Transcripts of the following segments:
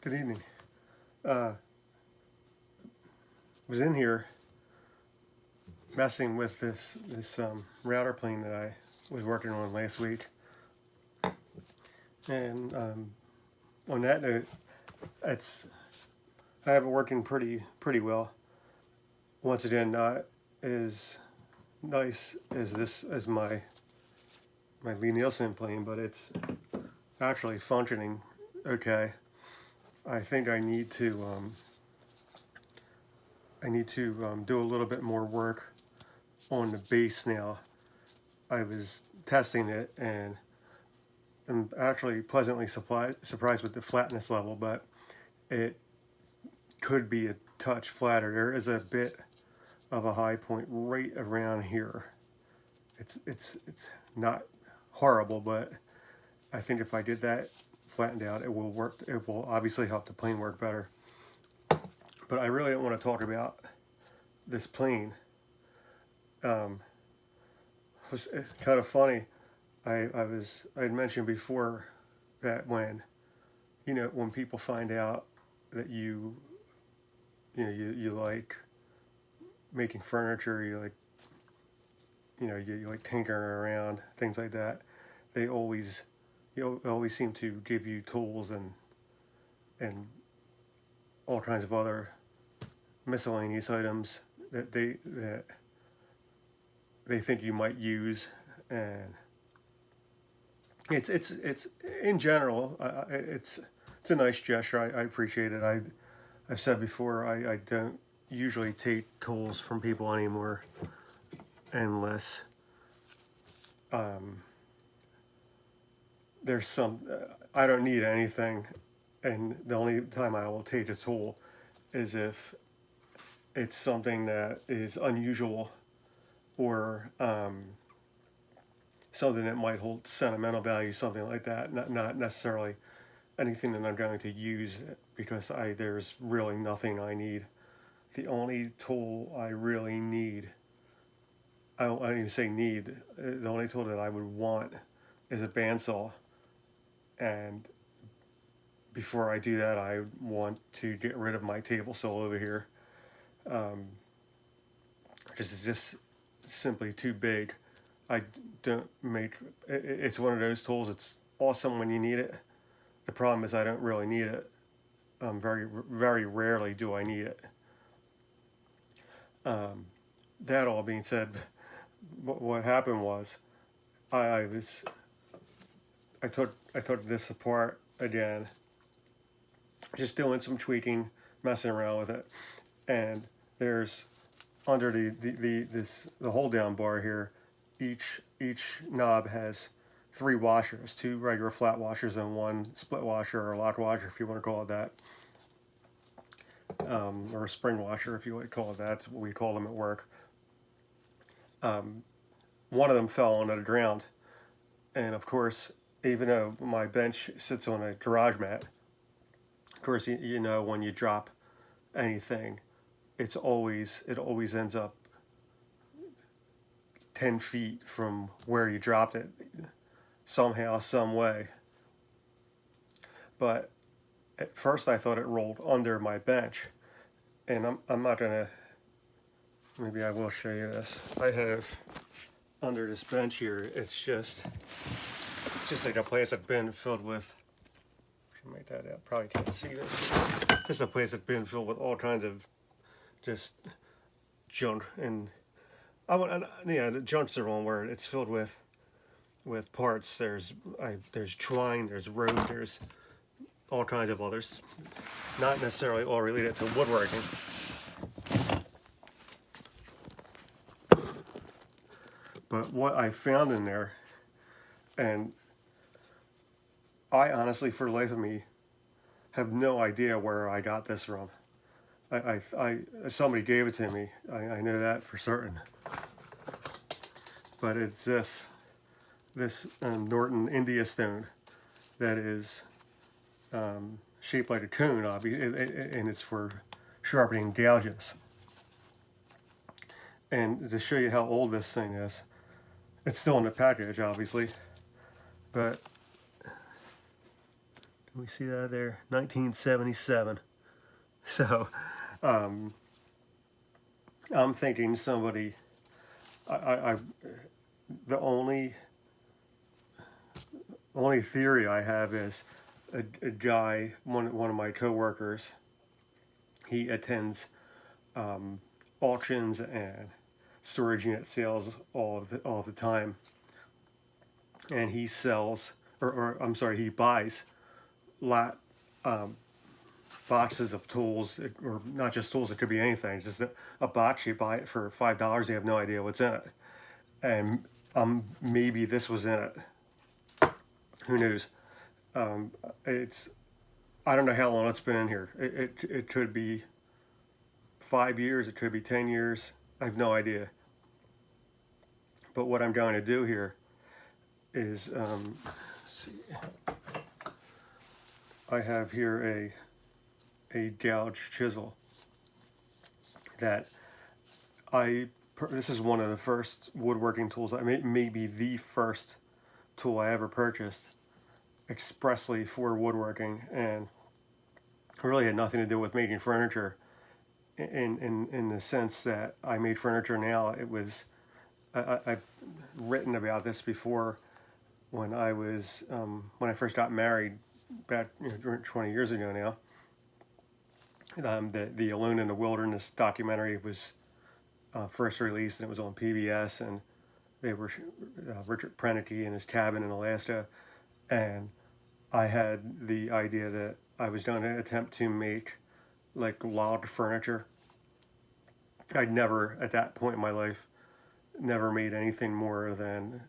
Good evening. Was in here messing with this router plane that I was working on last week, and on that note, I have it working pretty well. Once again, not as nice as my Lee Nielsen plane, but it's actually functioning okay. I think I need to do a little bit more work on the base now. I was testing it and I'm actually pleasantly surprised with the flatness level, but it could be a touch flatter. There is a bit of a high point right around here. It's not horrible, but I think if I did that flattened out, it will work. It will obviously help the plane work better. But I really don't want to talk about this plane. It's kind of funny. I had mentioned before that when people find out that you like making furniture, you like tinkering around, things like that, they always seem to give you tools and all kinds of other miscellaneous items that they think you might use, and it's in general, it's a nice gesture. I appreciate it. I've said before, I don't usually take tools from people anymore unless there's some I don't need anything, and the only time I will take a tool is if it's something that is unusual or something that might hold sentimental value, something like that. Not necessarily anything that I'm going to use because there's really nothing I need. The only tool I really need, I don't even say need, the only tool that I would want is a bandsaw. And before I do that, I want to get rid of my table saw over here. It's just simply too big. I don't make, it's one of those tools, it's awesome when you need it. The problem is I don't really need it. Very, very rarely do I need it. That all being said, what happened was I took this apart again, just doing some tweaking, messing around with it, and there's under the hold down bar here, each knob has 3 washers, 2 regular flat washers and 1 split washer or lock washer, if you want to call it that, or a spring washer, if you want to call it that. That's what we call them at work. One of them fell onto the ground, and of course, even though my bench sits on a garage mat, of course, you know when you drop anything, it always ends up 10 feet from where you dropped it, somehow, some way. But at first I thought it rolled under my bench, and I'm not gonna, maybe I will show you this. I have under this bench here, it's just like a plastic bin filled with, make that out, probably can't see this, just a plastic bin filled with all kinds of just junk. And the junk's the wrong word. It's filled with parts. There's twine, there's rope, there's all kinds of others, not necessarily all related to woodworking. But what I found in there, and I honestly, for the life of me, have no idea where I got this from. Somebody gave it to me. I know that for certain. But it's this Norton India stone that is shaped like a cone, and it's for sharpening gouges. And to show you how old this thing is, it's still in the package, obviously, but Can we see that there? 1977. So I'm thinking somebody, I the only theory I have is a guy, one of my coworkers, he attends auctions and storage unit sales all the time, and he sells, or I'm sorry, he buys boxes of tools, or not just tools, it could be anything. Just a box, you buy it for $5, you have no idea what's in it, and maybe this was in it. Who knows? It's, I don't know how long it's been in here. It could be 5 years, it could be 10 years. I have no idea. But what I'm going to do here is, let's see. I have here a gouge chisel that this is one of the first woodworking tools. Maybe the first tool I ever purchased expressly for woodworking, and really had nothing to do with making furniture in the sense that I made furniture now. It was, I've written about this before when I was, when I first got married back 20 years ago now. The Alone in the Wilderness documentary was first released, and it was on PBS, and they were Richard Prentice in his cabin in Alaska, and I had the idea that I was going to attempt to make like log furniture. I'd never, at that point in my life, never made anything more than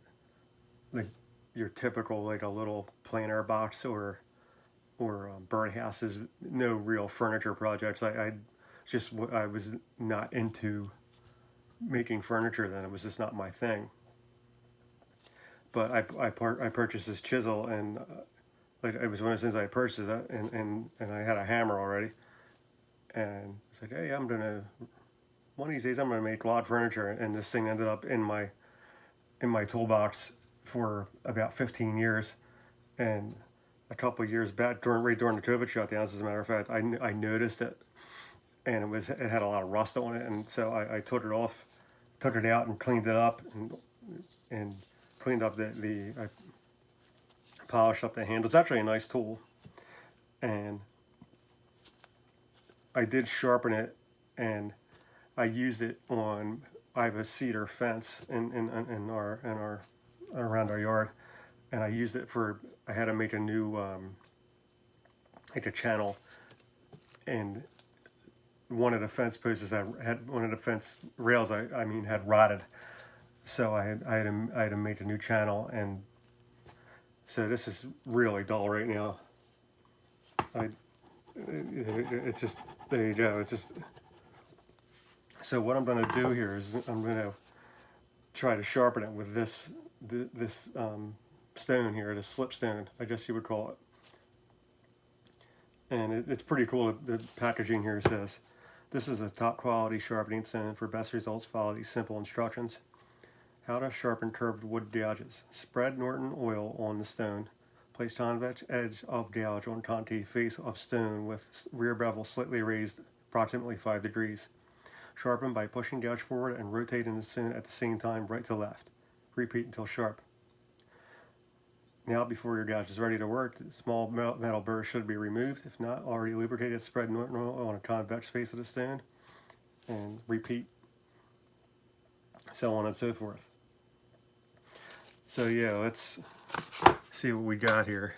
like your typical, like a little plein air box or birdhouses. No real furniture projects. I was not into making furniture then. It was just not my thing. But I purchased this chisel, and like it was one of those things I purchased it, and I had a hammer already, and it's like, hey, one of these days I'm gonna make log furniture, and this thing ended up in my toolbox for about 15 years, and a couple of years back, right during the COVID shutdowns, as a matter of fact, I noticed it, and it had a lot of rust on it, and so I took it out and cleaned it up, and cleaned up I polished up the handle. It's actually a nice tool, and I did sharpen it, and I used it on. I have a cedar fence in our around our yard, and I used it for. I had to make a new like a channel, and one of the fence posts had one of the fence rails. Had rotted, so I had to make a new channel, and so this is really dull right now. It's just, there you go. It's just, so what I'm going to do here is I'm going to try to sharpen it with this stone here, the slipstone, I guess you would call it. And it's pretty cool. The packaging here says, "This is a top quality sharpening stone. For best results, follow these simple instructions. How to sharpen curved wood gouges. Spread Norton oil on the stone. Place convex edge of gouge on concave face of stone with rear bevel slightly raised approximately 5 degrees. Sharpen by pushing gouge forward and rotating the stone at the same time right to left. Repeat until sharp. Now, before your gouge is ready to work, the small metal burr should be removed. If not already lubricated, spread Norton oil on a convex face of the stone and repeat, so on and so forth." So yeah, let's see what we got here.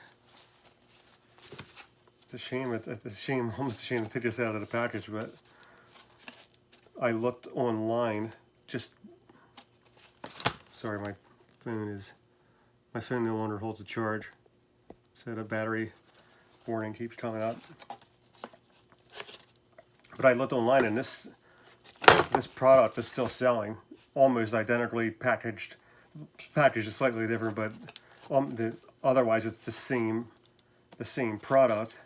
It's a shame. Almost a shame to take this out of the package, but I looked online. Sorry, my phone no longer holds a charge, so the battery warning keeps coming up. But I looked online, and this product is still selling, almost identically packaged. Package is slightly different, but otherwise it's the same product.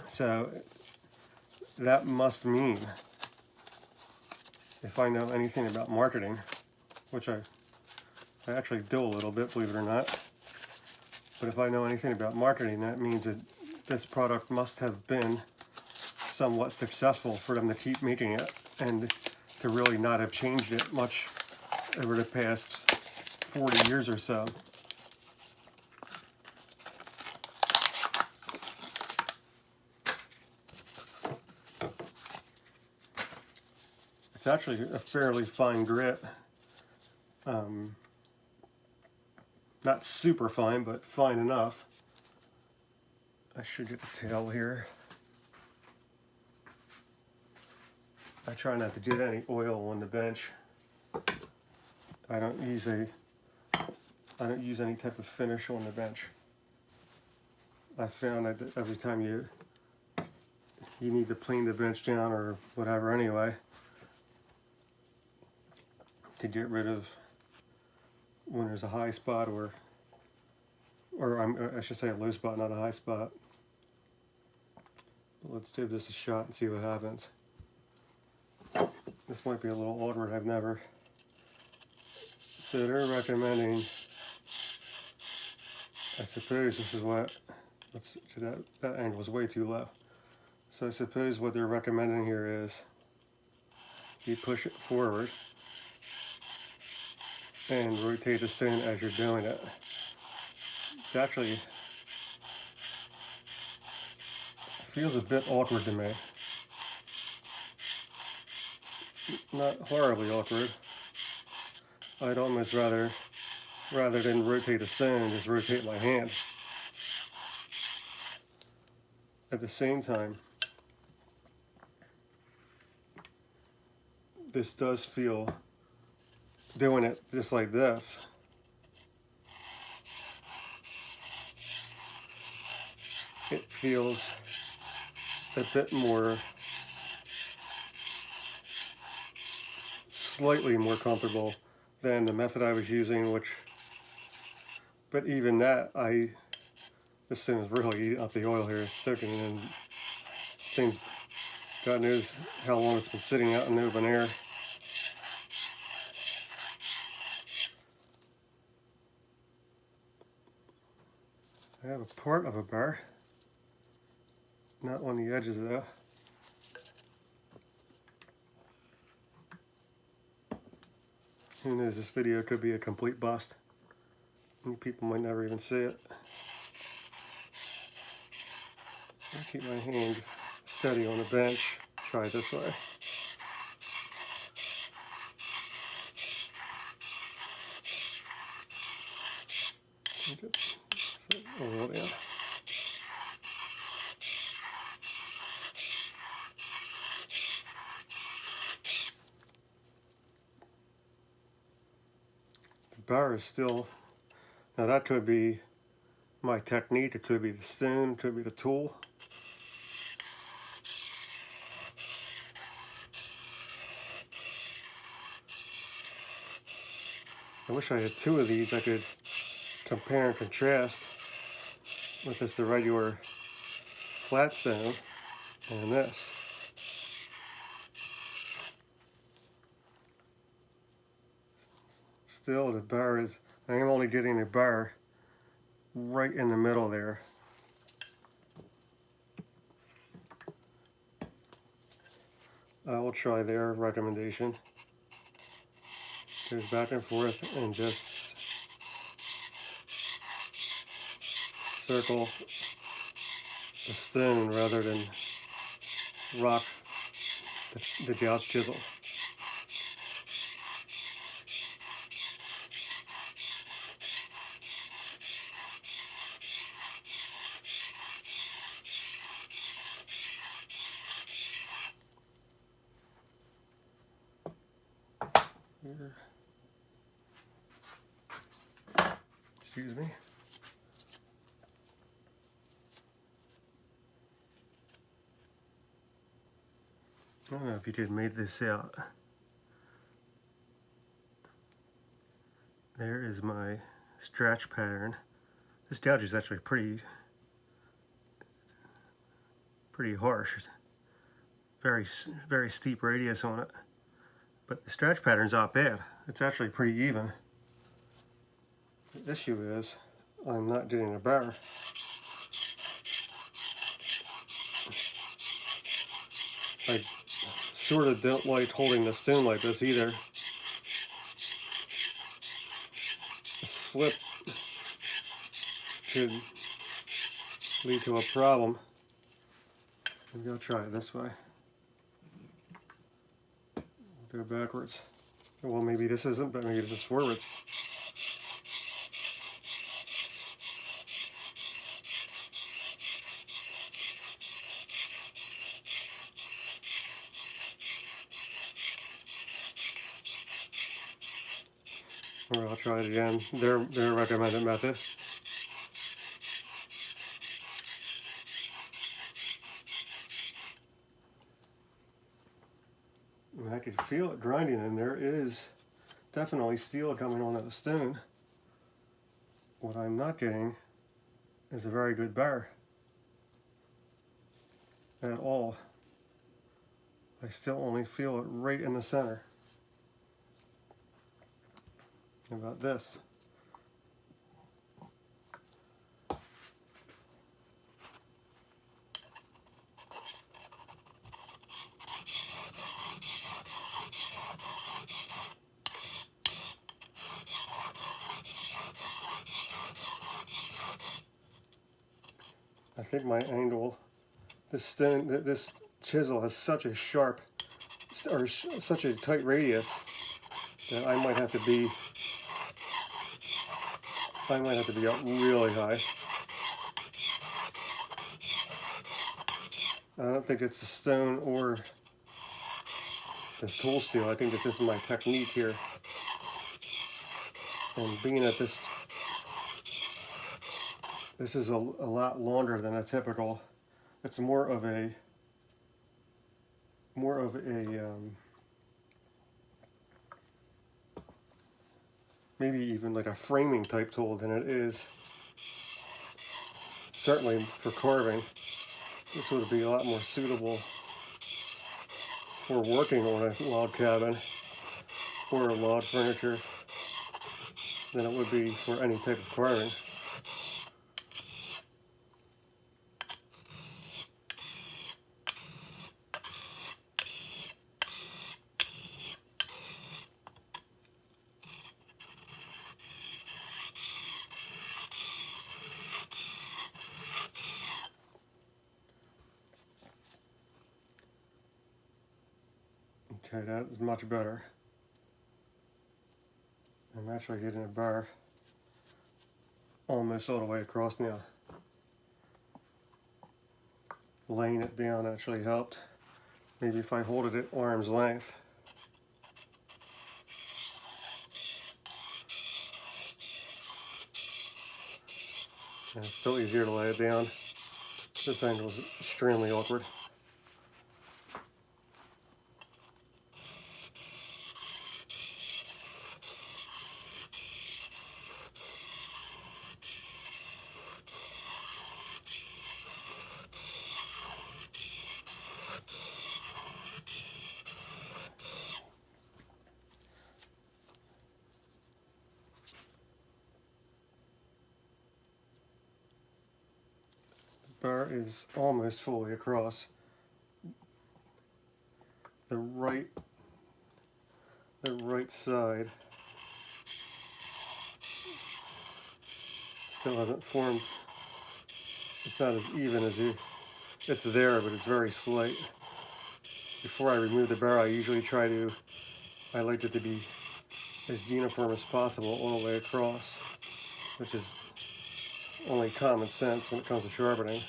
So that must mean, if I know anything about marketing, which I actually do a little bit, believe it or not, But if I know anything about marketing, that means that this product must have been somewhat successful for them to keep making it and to really not have changed it much over the past 40 years or so. It's actually a fairly fine grit. Not super fine, but fine enough. I should get the tail here. I try not to get any oil on the bench. I don't use any type of finish on the bench. I found that every time you need to clean the bench down or whatever anyway, to get rid of when there's a high spot or I should say a low spot, not a high spot. Let's give this a shot and see what happens. This might be a little awkward. I've never. So they're recommending, I suppose this is what, that angle is way too low. So I suppose what they're recommending here is you push it forward and rotate the stone as you're doing it. It's actually feels a bit awkward to me. Not horribly awkward. I'd almost rather than rotate a stone, just rotate my hand. At the same time, this does feel, doing it just like this, it feels a bit more, slightly more comfortable than the method I was using, but even that, this thing is really eating up the oil here. It's soaking in things, God knows how long it's been sitting out in the open air. I have a part of a bar, not on the edges though. Who knows, this video could be a complete bust. You people might never even see it. I'll keep my hand steady on the bench. Try it this way. Oil down. The bar is still, now that could be my technique, it could be the stone, it could be the tool. I wish I had two of these I could compare and contrast with just the regular flat stone and this. Still, the bar is, I am only getting the bar right in the middle there. I will try their recommendation. Goes back and forth and just circle the stone rather than rock the gouge chisel. Here. Excuse me. I don't know if you could make this out. There is my stretch pattern. This gouge is actually pretty harsh. Very steep radius on it. But the stretch pattern's not bad. It's actually pretty even. The issue is, I'm not getting a bar. I sort of don't like holding the stone like this either. A slip could lead to a problem. Maybe I'll try it this way. Go backwards. Well, maybe this isn't, but maybe this is forwards. Or I'll try it again. Their recommended method. And I can feel it grinding, and there is definitely steel coming onto the stone. What I'm not getting is a very good bar at all. I still only feel it right in the center. How about this? I think my angle, this chisel has such a sharp, or such a tight radius that I might have to be up really high. I don't think it's the stone or this tool steel. I think it's just my technique here. And being that this is a lot longer than a typical, it's more of a maybe even like a framing type tool than it is certainly for carving. This would be a lot more suitable for working on a log cabin or a log furniture than it would be for any type of carving. Okay, that is much better. I'm actually getting a bar almost all the way across now. Laying it down actually helped. Maybe if I hold it at arm's length. And it's still easier to lay it down. This angle is extremely awkward. Bar is almost fully across. The right side still hasn't formed. It's not as even as it's there, but it's very slight. Before I remove the bar, I like it to be as uniform as possible all the way across, which is only common sense when it comes to sharpening.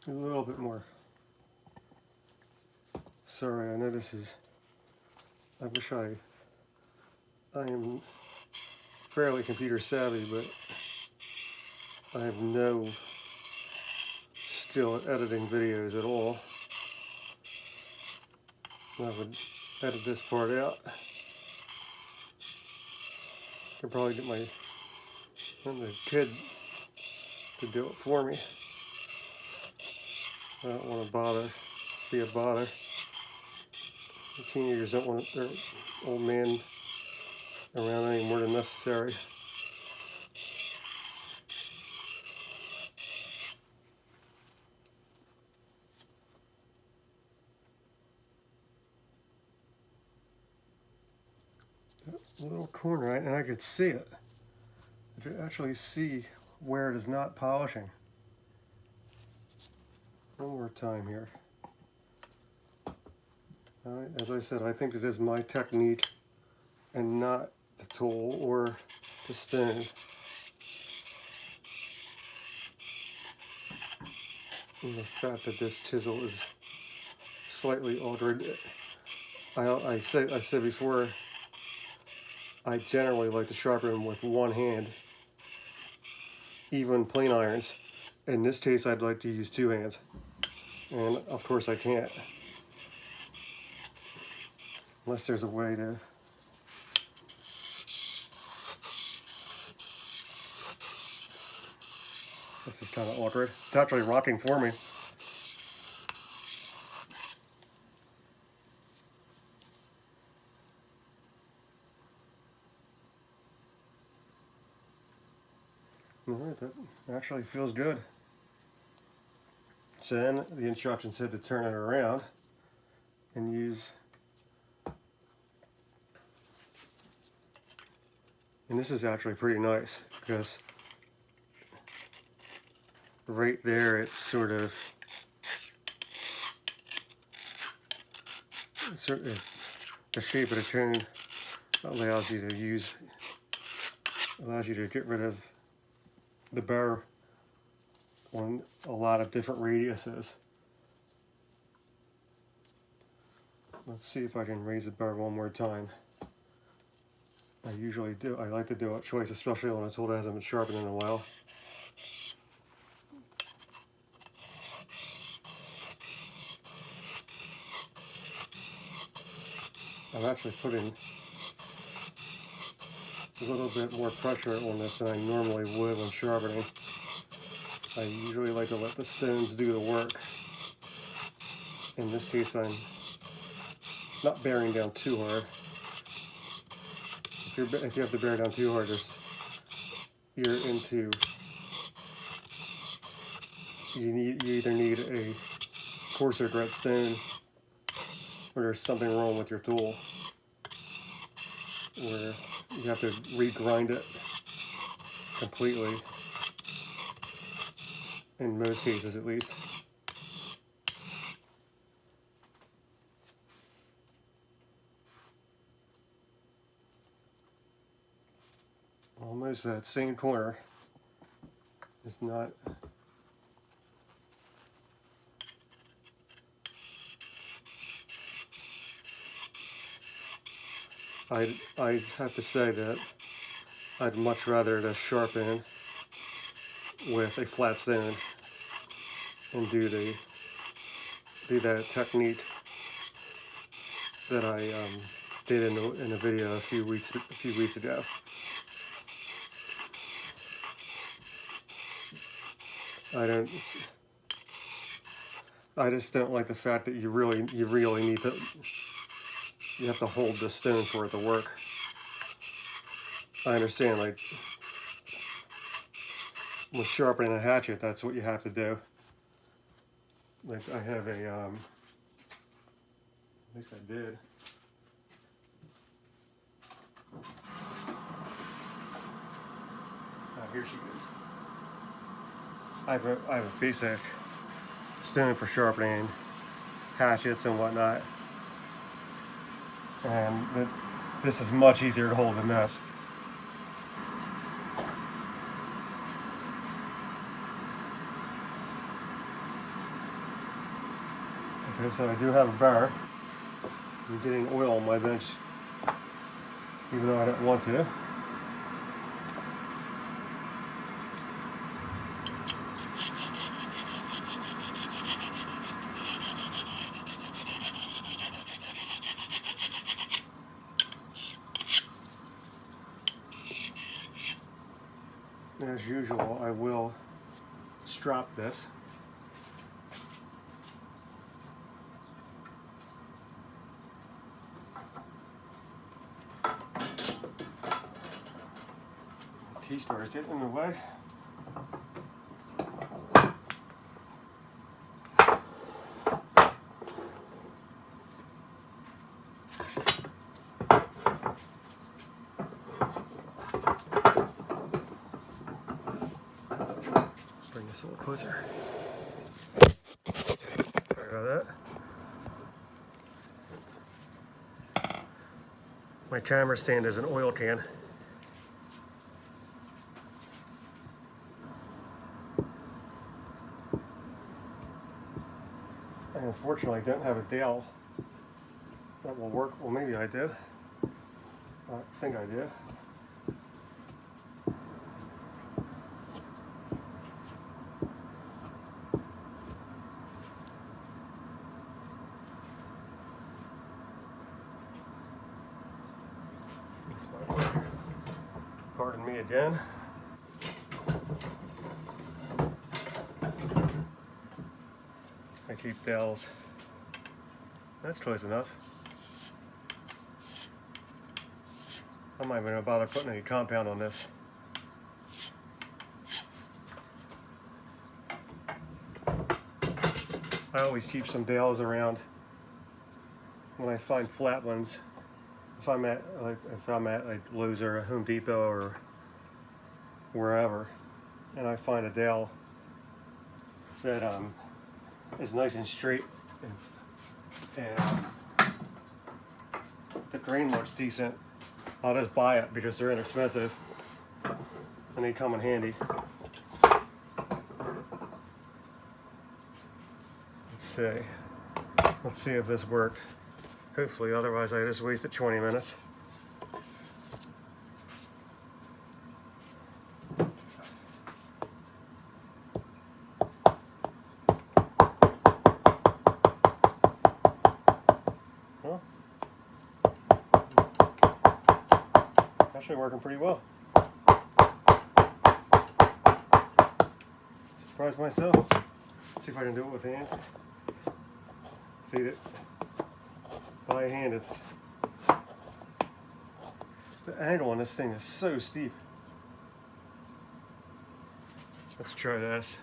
A little bit more. Sorry, I know this is, I wish I am fairly computer savvy, but I have no skill at editing videos at all. I would edit this part out. could probably get the kid to do it for me. I don't want to be a bother. The teenagers don't want their old man around any more than necessary. That little corner, and I could see it. I could actually see where it is not polishing. One more time here. As I said, I think it is my technique and not the tool or the stone. And the fact that this chisel is slightly altered. I said before, I generally like to sharpen with one hand, even plain irons. In this case, I'd like to use two hands, and of course I can't, unless there's a way to. This is kind of awkward. It's actually rocking for me. Alright, that actually feels good. So then the instruction said to turn it around and use, and this is actually pretty nice because right there it's sort of the shape of the cone allows you to get rid of the burr on a lot of different radiuses. Let's see if I can raise the burr one more time. I usually do. I like to do it twice, especially when a tool that hasn't been sharpened in a while. I'm actually putting a little bit more pressure on this than I normally would when sharpening. I usually like to let the stones do the work. In this case, I'm not bearing down too hard. If you have to bear down too hard, you either need a coarser grit stone, or there's something wrong with your tool, where you have to regrind it completely, in most cases at least. Almost that same corner is not. I'd have to say that I'd much rather to sharpen with a flat stone and do that technique that I did in a video a few weeks ago. I just don't like the fact that you really need to. You have to hold the stone for it to work. I understand, like, with sharpening a hatchet, that's what you have to do. Like, I have a, at least I did. Here she goes. I have a basic stone for sharpening hatchets and whatnot. And this is much easier to hold than this. Okay, so I do have a burr. I'm getting oil on my bench, even though I don't want to. as usual, I will strap this. T-star is getting in the way. Bring this a little closer. Sorry about that. My camera stand is an oil can. I unfortunately don't have a dowel that will work. Well, maybe I do. I think I do. Pardon me again. I keep dowels. That's close enough. I'm not even going to bother putting any compound on this. I always keep some dowels around when I find flat ones. If I'm at like Lowe's or Home Depot or wherever, and I find a dowel that is nice and straight and the grain looks decent, I'll just buy it because they're inexpensive and they come in handy. Let's see if this worked. Hopefully, otherwise I just wasted 20 minutes. Well, actually working pretty well. Surprised myself. Let's see if I can do it with hand. See that by hand, it's the angle on this thing is so steep. Let's try this.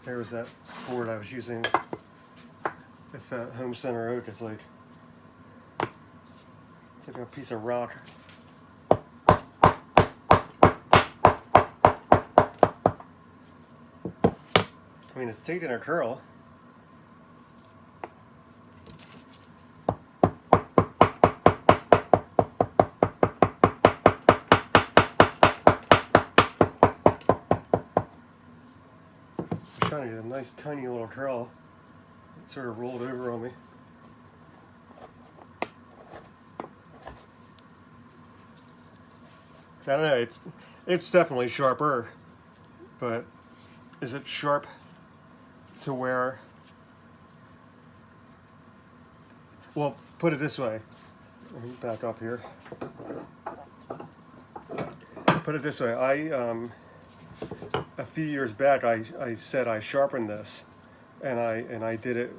There's that board I was using. It's that Home Center oak. It's like a piece of rock. I mean, it's taking a curl. Trying to get a nice tiny little curl. It sort of rolled over on me. I don't know, it's definitely sharper, but is it sharp to where, well, put it this way. Let me back up here. Put it this way, a few years back, I said I sharpened this, and I did it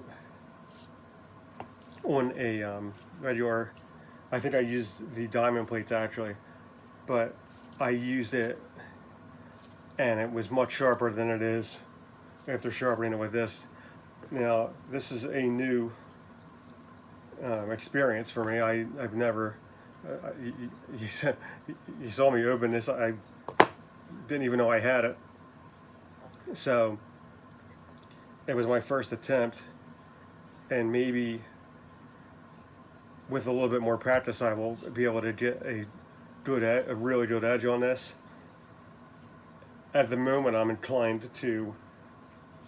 on a regular. I think I used the diamond plates actually, but I used it, and it was much sharper than it is after sharpening it with this. Now this is a new experience for me. I've never. You saw me open this. I didn't even know I had it. So it was my first attempt, and maybe with a little bit more practice I will be able to get a really good edge on this. At the moment I'm inclined to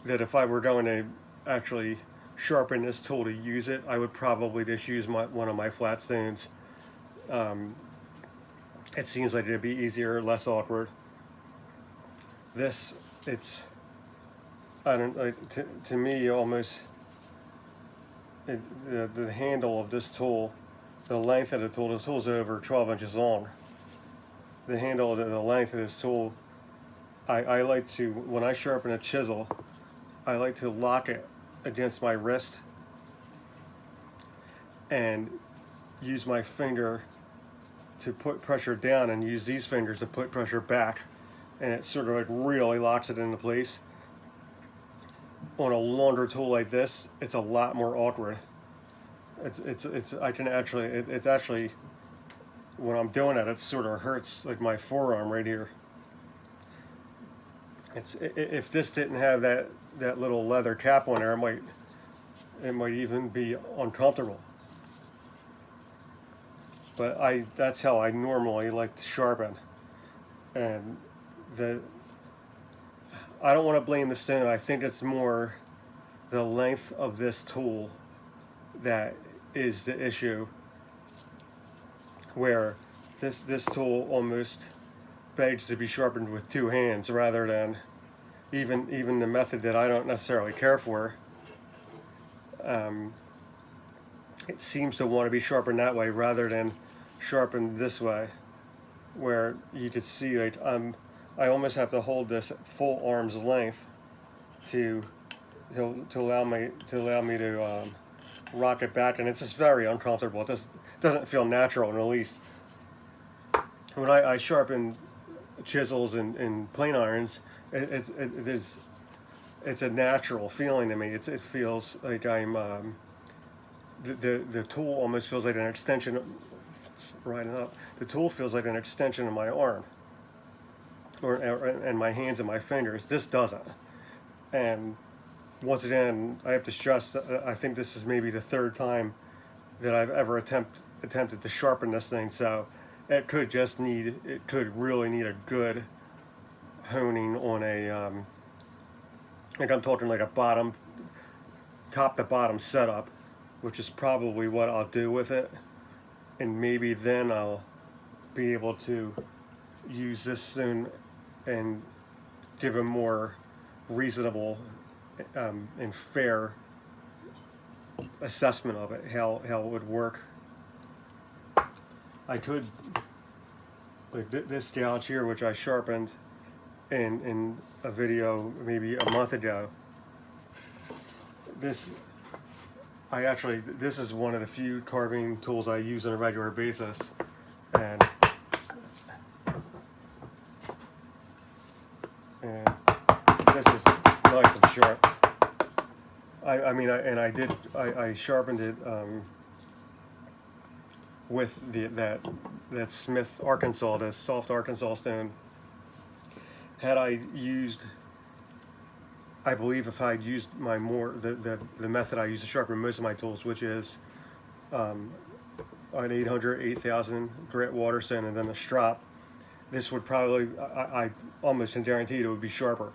that if I were going to actually sharpen this tool to use it, I would probably just use one of my flat stones. It seems like it'd be easier, less awkward. This, it's, I don't like, to me almost the handle of this tool, the length of the tool's over 12 inches long, the handle, the length of this tool, I like to, when I sharpen a chisel, I like to lock it against my wrist and use my finger to put pressure down and use these fingers to put pressure back, and it sort of like really locks it into place. On a longer tool like this, it's a lot more awkward. I can actually, it's actually, when I'm doing it, it sort of hurts like my forearm right here. If this didn't have that little leather cap on there, it might even be uncomfortable. But that's how I normally like to sharpen. And I don't want to blame the stone. I think it's more the length of this tool that is the issue, where this tool almost begs to be sharpened with two hands rather than even the method that I don't necessarily care for. It seems to want to be sharpened that way rather than sharpened this way, where you could see like I almost have to hold this at full arm's length to allow me to rock it back, and it's just very uncomfortable. It just doesn't feel natural in the least. When I sharpen chisels and plane irons, it's a natural feeling to me. It feels like I'm the tool almost feels like an extension. The tool feels like an extension of my arm, and my hands and my fingers. This doesn't. And once again, I have to stress that I think this is maybe the third time that I've ever attempted to sharpen this thing. So it could really need a good honing on a like I'm talking like a top to bottom setup, which is probably what I'll do with it. And maybe then I'll be able to use this stone and give a more reasonable and fair assessment of it, how it would work. I could, like this gouge here, which I sharpened in a video maybe a month ago. This is one of the few carving tools I use on a regular basis, and this is nice and sharp. I sharpened it with that Smith Arkansas, this soft Arkansas stone. I believe if I'd used the method I use to sharpen most of my tools, which is an 8000 grit water stone and then a strop, this would probably, I almost can guarantee it would be sharper.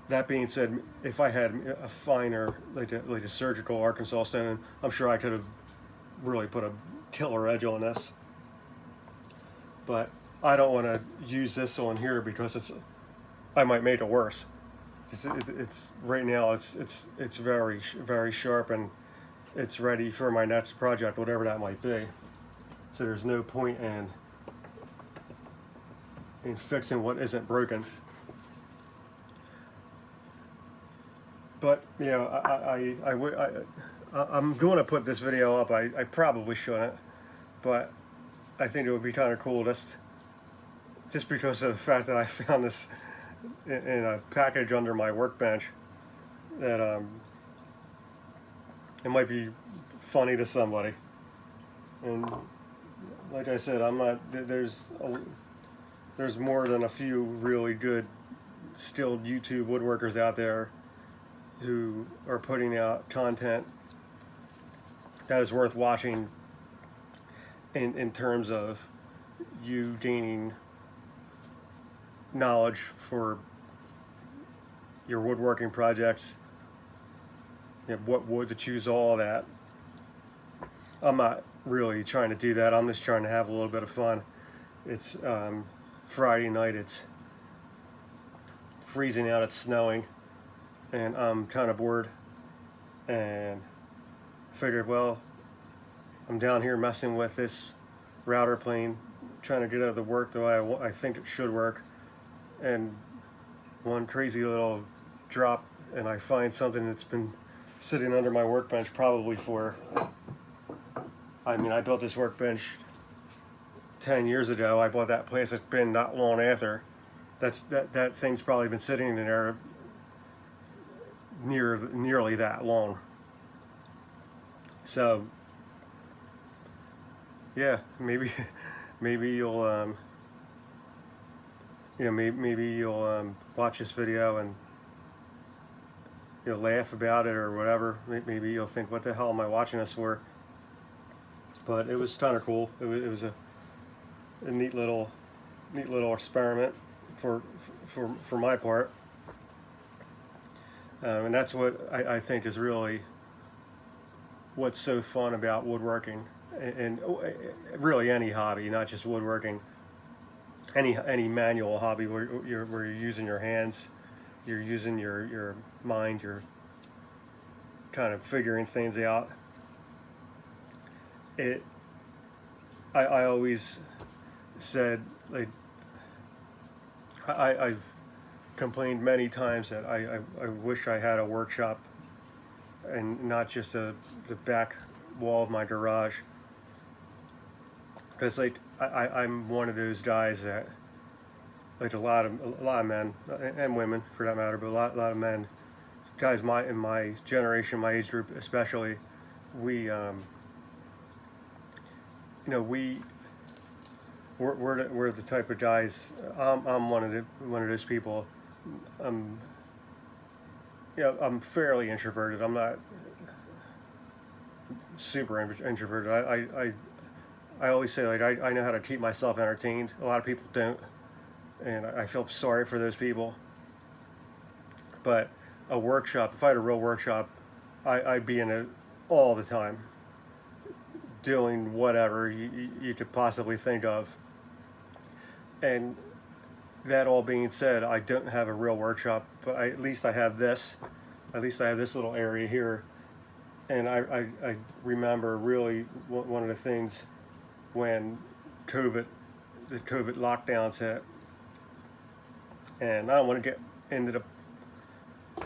That being said, if I had a finer, like a surgical Arkansas stone, I'm sure I could have really put a killer edge on this. But I don't want to use this on here because I might make it worse. It's right now it's very very sharp, and it's ready for my next project, whatever that might be. So there's no point in fixing what isn't broken. But you know, I'm going to put this video up. I probably shouldn't, but I think it would be kind of cool just because of the fact that I found this in a package under my workbench, that it might be funny to somebody. And like I said, there's more than a few really good skilled YouTube woodworkers out there who are putting out content that is worth watching in terms of you gaining knowledge for your woodworking projects, you know, what wood to choose, all that. I'm not really trying to do that. I'm just trying to have a little bit of fun. It's Friday night, it's freezing out, it's snowing, and I'm kind of bored, and figured, well, I'm down here messing with this router plane, trying to get out of the work the way I think it should work, and one crazy little drop, and I find something that's been sitting under my workbench probably for, I mean, I built this workbench 10 years ago. I bought that plastic bin not long after. That thing's probably been sitting in there nearly that long. So yeah, maybe you'll maybe you'll watch this video and you'll laugh about it or whatever. Maybe you'll think, what the hell am I watching this for? But it was kind of cool. It was a neat little experiment for my part, and that's what I think is really what's so fun about woodworking, and really any hobby, not just woodworking. Any manual hobby where you're using your hands, you're using your mind, you're kind of figuring things out. I always said, like, I've complained many times that I wish I had a workshop and not just the back wall of my garage, because like I'm one of those guys that, like a lot of men and women for that matter, but a lot of men, guys in my generation, my age group especially, we're the type of guys. I'm one of those people. I'm fairly introverted. I'm not super introverted. I always say, like, I know how to keep myself entertained. A lot of people don't, and I feel sorry for those people. But a workshop, if I had a real workshop, I'd be in it all the time, doing whatever you could possibly think of. And that all being said, I don't have a real workshop, but at least I have this. At least I have this little area here. And I remember really one of the things when the COVID lockdowns hit. And I don't want to get into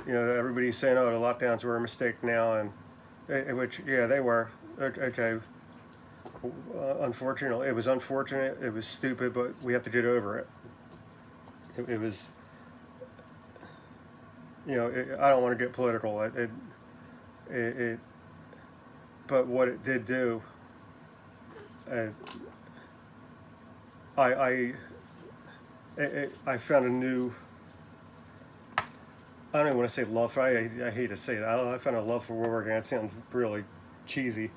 everybody's saying, oh, the lockdowns were a mistake now, and which, yeah, they were. Okay. Unfortunately, it was unfortunate, it was stupid, but we have to get over it. It was, I don't want to get political. But what it did do, I found a new, I don't even want to say love for, I hate to say it, I found a love for woodworking. That sounds really cheesy,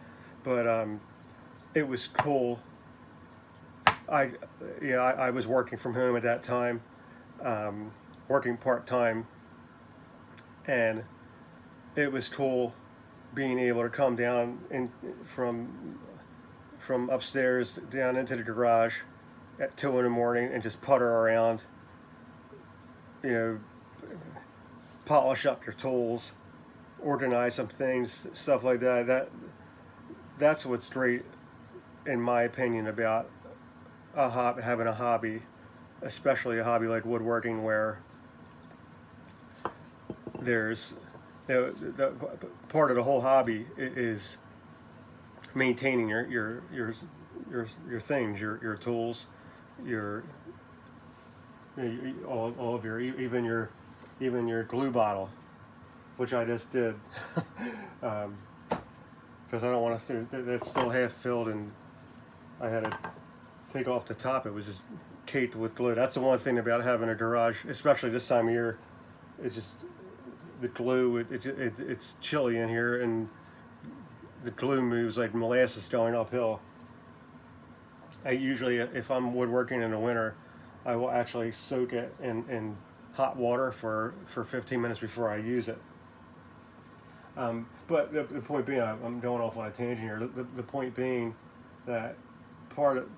but it was cool. I was working from home at that time, working part-time, and it was cool being able to come down from upstairs down into the garage at 2 in the morning and just putter around, polish up your tools, organize some things, stuff like that. That's what's great, in my opinion, about having a hobby, especially a hobby like woodworking, where there's the part of the whole hobby is maintaining your things, your tools, all of your even your glue bottle, which I just did, because I don't want to. That's still half filled, and I had to take off the top. It was just caked with glue. That's the one thing about having a garage, especially this time of year. It's just the glue. It's chilly in here, and the glue moves like molasses going uphill. I usually, if I'm woodworking in the winter, I will actually soak it in hot water for 15 minutes before I use it. But the point being, I'm going off on a tangent here. The point being that part of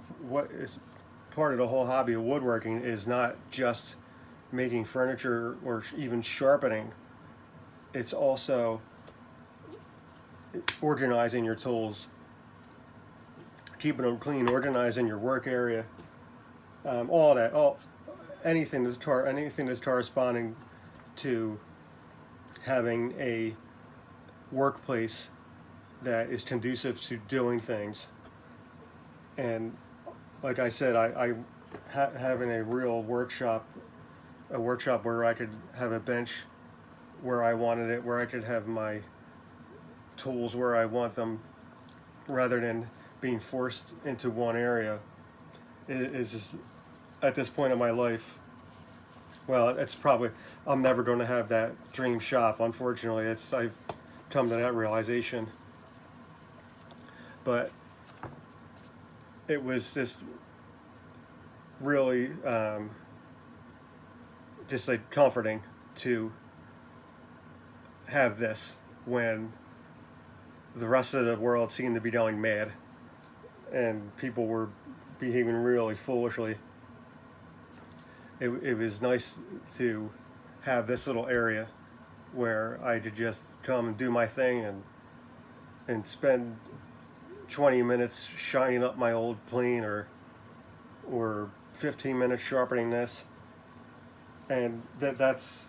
the whole hobby of woodworking is not just making furniture or even sharpening. It's also organizing your tools, keeping them clean, organizing your work area, all that, anything that's corresponding to having a workplace that is conducive to doing things. And like I said, having a real workshop, a workshop where I could have a bench where I wanted it, where I could have my tools where I want them, rather than being forced into one area, is just, at this point in my life, well, it's probably, I'm never going to have that dream shop, unfortunately. I've come to that realization. But it was just really just like comforting to have this when the rest of the world seemed to be going mad and people were behaving really foolishly. It was nice to have this little area where I could just come and do my thing and spend 20 minutes shining up my old plane, or 15 minutes sharpening this. And that's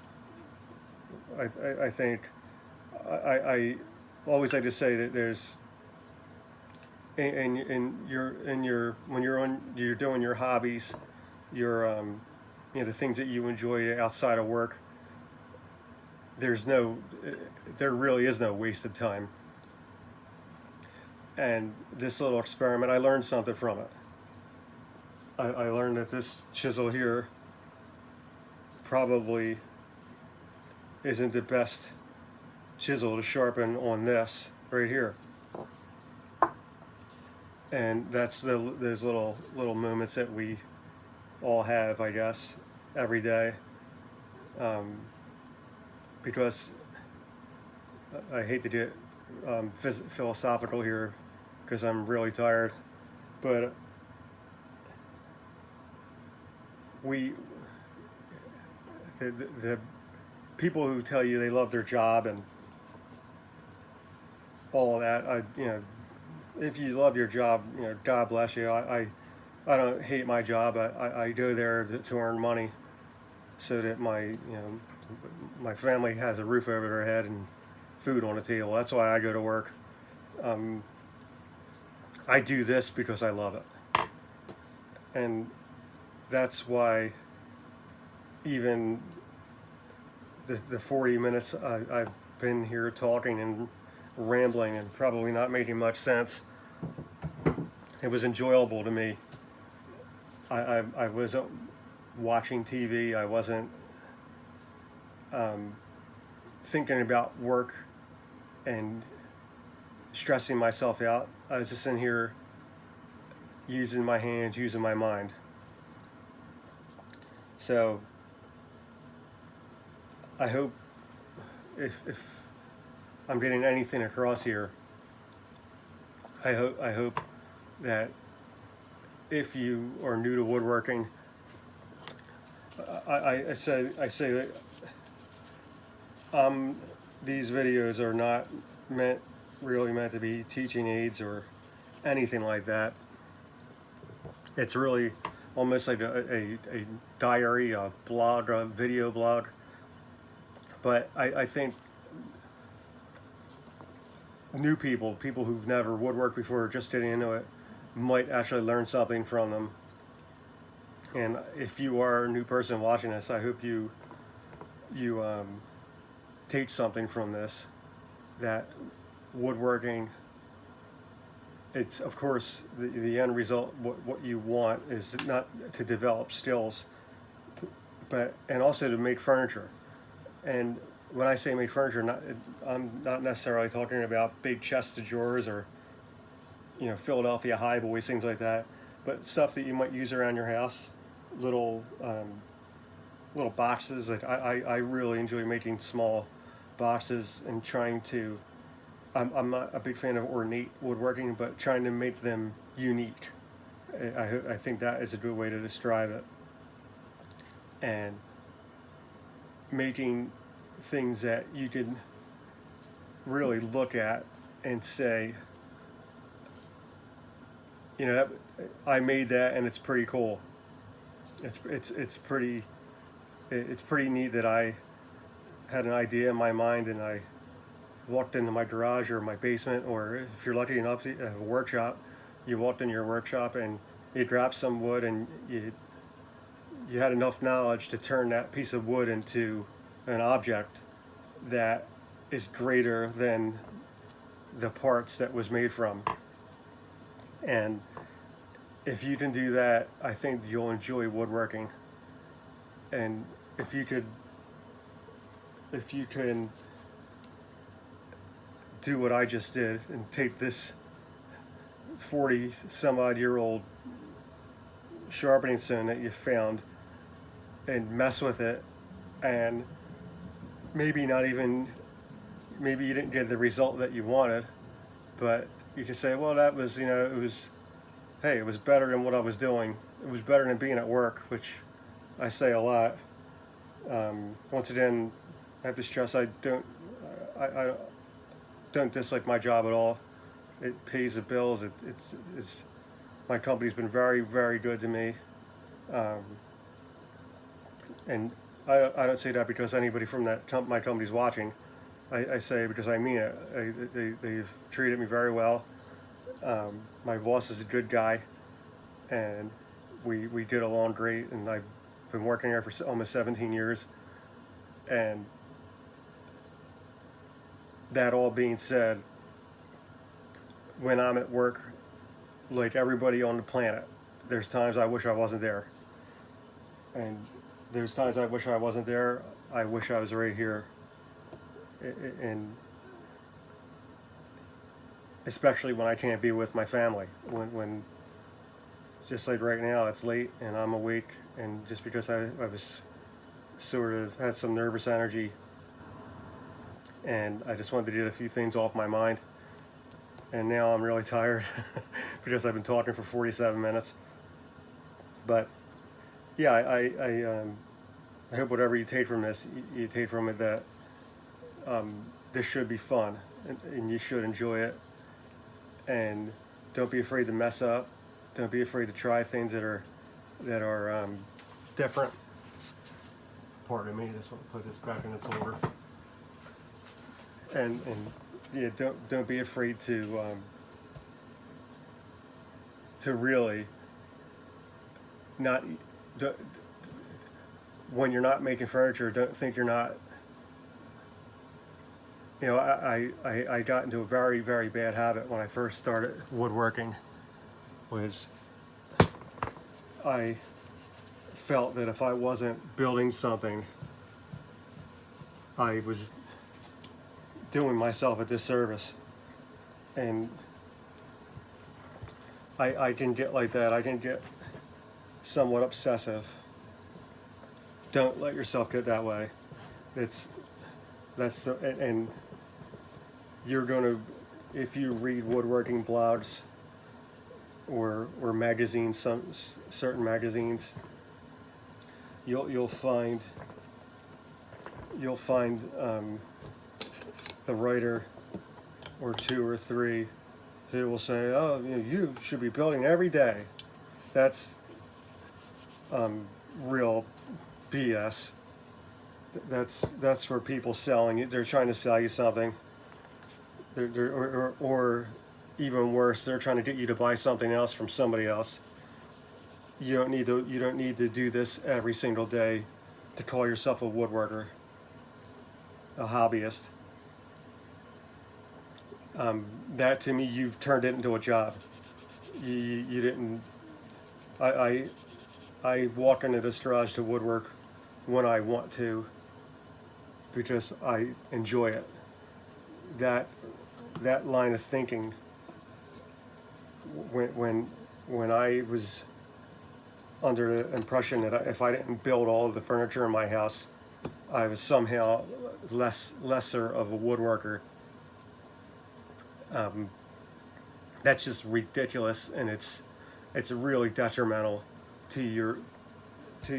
I think I always like to say that there's when you're doing your hobbies, your the things that you enjoy outside of work, there really is no wasted time. And this little experiment, I learned something from it. I learned that this chisel here probably isn't the best chisel to sharpen on this right here. And that's those little moments that we all have, I guess, every day. Because I hate to get philosophical here, because I'm really tired, but the people who tell you they love their job and all of that, if you love your job, God bless you. I don't hate my job. I go there to earn money so that my family has a roof over their head and food on the table. That's why I go to work. I do this because I love it. And that's why even the 40 minutes I've been here talking and rambling and probably not making much sense, it was enjoyable to me. I wasn't watching TV. I wasn't thinking about work and stressing myself out. I was just in here using my hands, using my mind. So I hope if I'm getting anything across here, I hope that if you are new to woodworking, I say that these videos are not really meant to be teaching aids or anything like that. It's really almost like a diary, a blog, a video blog. But I think new people who've never woodworked before, just getting into it, might actually learn something from them. And if you are a new person watching this, I hope you take something from this, that woodworking, it's of course the end result, what you want is not to develop skills, and also to make furniture. And when I say make furniture, I'm not necessarily talking about big chests of drawers or Philadelphia high boys, things like that, but stuff that you might use around your house, little boxes. Like I really enjoy making small boxes and trying to, I'm not a big fan of ornate woodworking, but trying to make them unique. I think that is a good way to describe it. And making things that you can really look at and say, you know, that, I made that, and it's pretty cool. It's pretty neat that I had an idea in my mind, and I walked into my garage or my basement, or if you're lucky enough to have a workshop, you walked in your workshop and you dropped some wood, and you had enough knowledge to turn that piece of wood into an object that is greater than the parts that was made from. And if you can do that, I think you'll enjoy woodworking. And if you can do what I just did and take this 40 some odd year old sharpening stone that you found and mess with it, and maybe you didn't get the result that you wanted, but you can say, well, that was, hey, it was better than what I was doing. It was better than being at work, which I say a lot. Once again, I have to stress, I don't dislike my job at all. It pays the bills. It's my company's been very, very good to me. And I don't say that because anybody from my company's watching. I say it because I mean it. They've treated me very well. My boss is a good guy, and we get along great, and I've been working there for almost 17 years. And that all being said, when I'm at work, like everybody on the planet, there's times I wish I wasn't there. And there's times I wish I wasn't there. I wish I was right here. And especially when I can't be with my family. When just like right now, it's late and I'm awake, and just because I was sort of had some nervous energy, and I just wanted to get a few things off my mind. And now I'm really tired because I've been talking for 47 minutes. But yeah, I hope whatever you take from this, you take from it that this should be fun, and you should enjoy it. And don't be afraid to mess up. Don't be afraid to try things that are different. Pardon me, just want to put this back in its order. And yeah, don't be afraid to really not. When you're not making furniture, don't think you're not. You know, I got into a very, very bad habit when I first started woodworking. Was I felt that if I wasn't building something, I was doing myself a disservice. And I can get like that. I can get somewhat obsessive. Don't let yourself get that way. And you're going to, if you read woodworking blogs or magazines, certain magazines, you'll find the writer or two or three who will say, oh, you should be building every day. That's real BS. That's for people selling. They're trying to sell you something. Or even worse, they're trying to get you to buy something else from somebody else. You don't need to do this every single day to call yourself a woodworker, a hobbyist. That to me, you've turned it into a job. You didn't. I walk into this garage to woodwork when I want to, because I enjoy it. That line of thinking, when I was under the impression that if I didn't build all of the furniture in my house, I was somehow lesser of a woodworker. That's just ridiculous, and it's really detrimental to